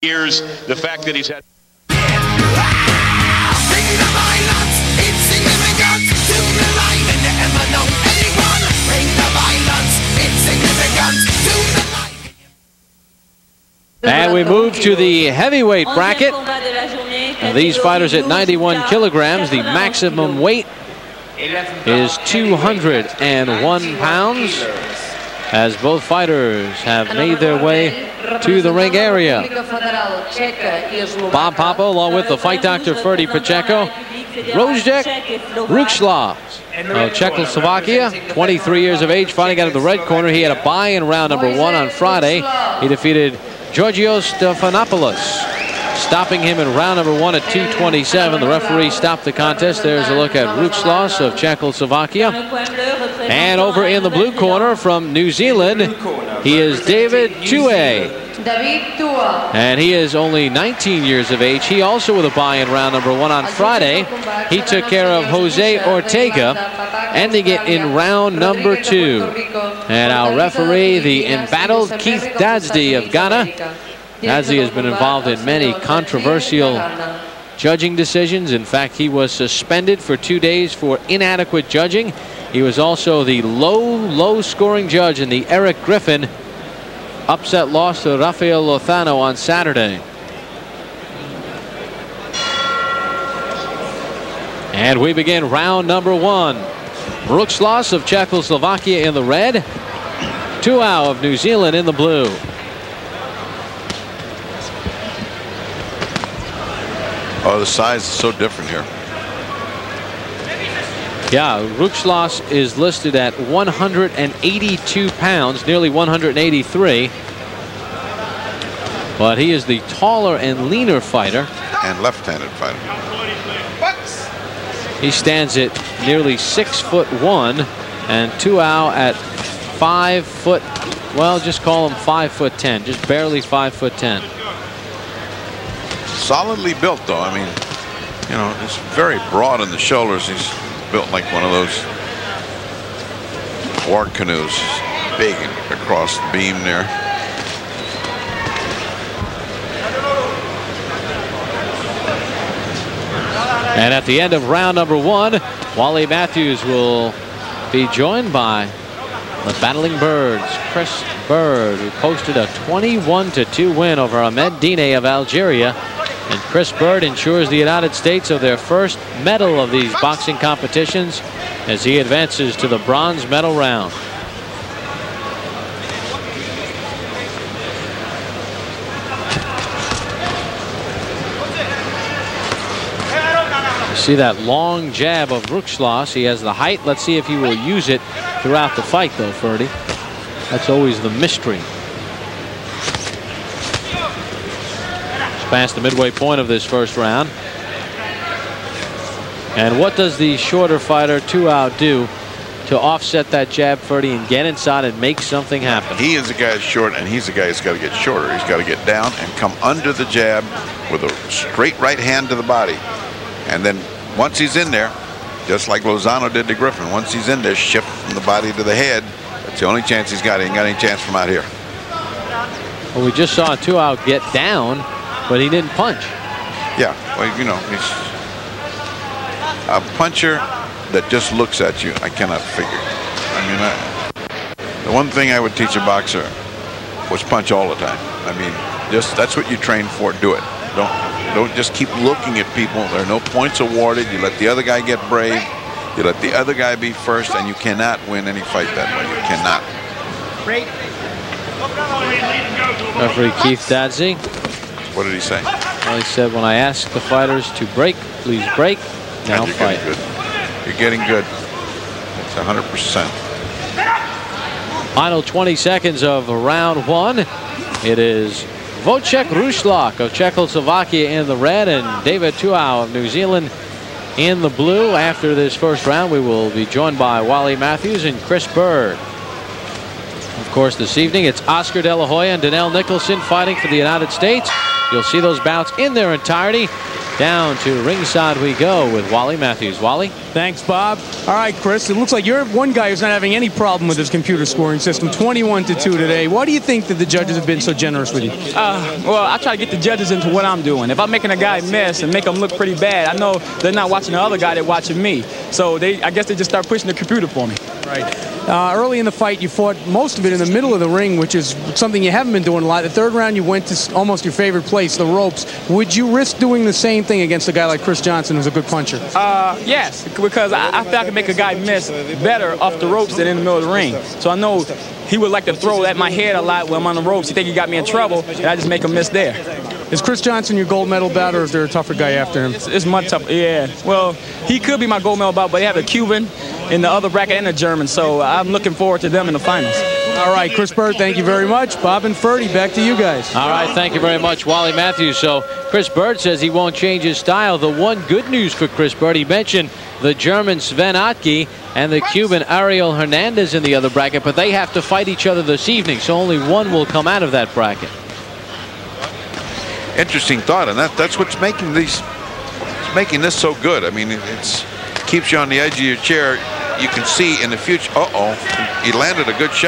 years, the fact that he's had. And we move to the heavyweight bracket. These fighters at 91 kilograms. The maximum weight is 201 pounds. As both fighters have made their way to the ring area. Bob Papa, along with the fight doctor Ferdy Pacheco. Vojtech Ruckschloss of Czechoslovakia, 23 years of age, fighting out of the red corner. He had a bye in round number 1 on Friday. He defeated Georgios Stephanopoulos, stopping him in round number 1 at 227. The referee stopped the contest. There's a look at Ruckschloss of Czechoslovakia. And over in the blue corner from New Zealand, he is David Tue. And he is only 19 years of age. He also with a bye in round number 1 on Friday. He took care of Jose Ortega, ending it in round number 2. And our referee, the embattled Keith Dadsdy of Ghana. Dadsdy has been involved in many controversial judging decisions. In fact, he was suspended for 2 days for inadequate judging. He was also the low scoring judge in the Eric Griffin upset loss to Rafael Lozano on Saturday. And we begin round number 1. Ruckschloss of Czechoslovakia in the red. Tuau of New Zealand in the blue. Oh, the size is so different here. Yeah, Ruckschloss is listed at 182 pounds, nearly 183. But he is the taller and leaner fighter. And left-handed fighter. He stands at nearly 6'1", and Tuau at 5 foot. Well, just call him 5'10", just barely 5'10". Solidly built, though. I mean, you know, it's very broad in the shoulders. He's built like one of those war canoes, big across the beam there. And at the end of round number 1, Wally Matthews will be joined by the Battling Birds, Chris Bird, who posted a 21-2 win over Ahmed Dine of Algeria. And Chris Bird ensures the United States of their first medal of these boxing competitions as he advances to the bronze medal round. See that long jab of Ruckschloss. He has the height. Let's see if he will use it throughout the fight, though, Ferdy. That's always the mystery. Past the midway point of this first round. And what does the shorter fighter Tuau do to offset that jab, Ferdy, and get inside and make something happen? He is the guy that's short, and he's the guy that's got to get shorter. He's got to get down and come under the jab with a straight right hand to the body. And then once he's in there, just like Lozano did to Griffin, once he's in there, shift from the body to the head. That's the only chance he's got. He ain't got any chance from out here. Well, we just saw Tuau get down, but he didn't punch. Yeah, well, you know, he's a puncher that just looks at you. I cannot figure. I mean, the one thing I would teach a boxer was punch all the time. I mean, just that's what you train for. Do it. Don't just keep looking at people. There are no points awarded. You let the other guy get brave. You let the other guy be first, and you cannot win any fight that way. You cannot. Referee Keith Dadsy. What did he say? Well, he said, when I ask the fighters to break, please break. Now fight. You're getting good. It's 100%. Final 20 seconds of round 1. It is Vojtech Ruckschloss of Czechoslovakia in the red and David Tuau of New Zealand in the blue. After this first round, we will be joined by Wally Matthews and Chris Bird. Of course, this evening, it's Oscar De La Hoya and Donnell Nicholson fighting for the United States. You'll see those bouts in their entirety Down to ringside we go with Wally Matthews. Wally? Thanks, Bob. All right, Chris, it looks like you're one guy who's not having any problem with his computer scoring system. 21-2 today. Why do you think that the judges have been so generous with you? Well, I try to get the judges into what I'm doing. If I'm making a guy miss and make him look pretty bad, I know they're not watching the other guy, they're watching me. So I guess they just start pushing the computer for me. Right. Early in the fight, you fought most of it in the middle of the ring, which is something you haven't been doing a lot. The third round, you went to almost your favorite place, the ropes. Would you risk doing the same thing against a guy like Chris Johnson, who's a good puncher? Yes, because I feel I can make a guy miss better off the ropes than in the middle of the ring. So I know he would like to throw at my head a lot when I'm on the ropes. He think he got me in trouble, and I just make him miss there. Is Chris Johnson your gold medal bout, or is there a tougher guy after him? It's much tougher, yeah. Well, he could be my gold medal bout, but they have a Cuban in the other bracket and a German, so I'm looking forward to them in the finals. All right, Chris Bird, thank you very much. Bob and Ferdy, back to you guys. All right, thank you very much, Wally Matthews. So Chris Bird says he won't change his style. The one good news for Chris Bird, he mentioned the German Sven Ottke and the Cuban Ariel Hernandez in the other bracket, but they have to fight each other this evening, so only one will come out of that bracket. Interesting thought, and that's what's making this so good. I mean, it keeps you on the edge of your chair. You can see in the future. He landed a good shot.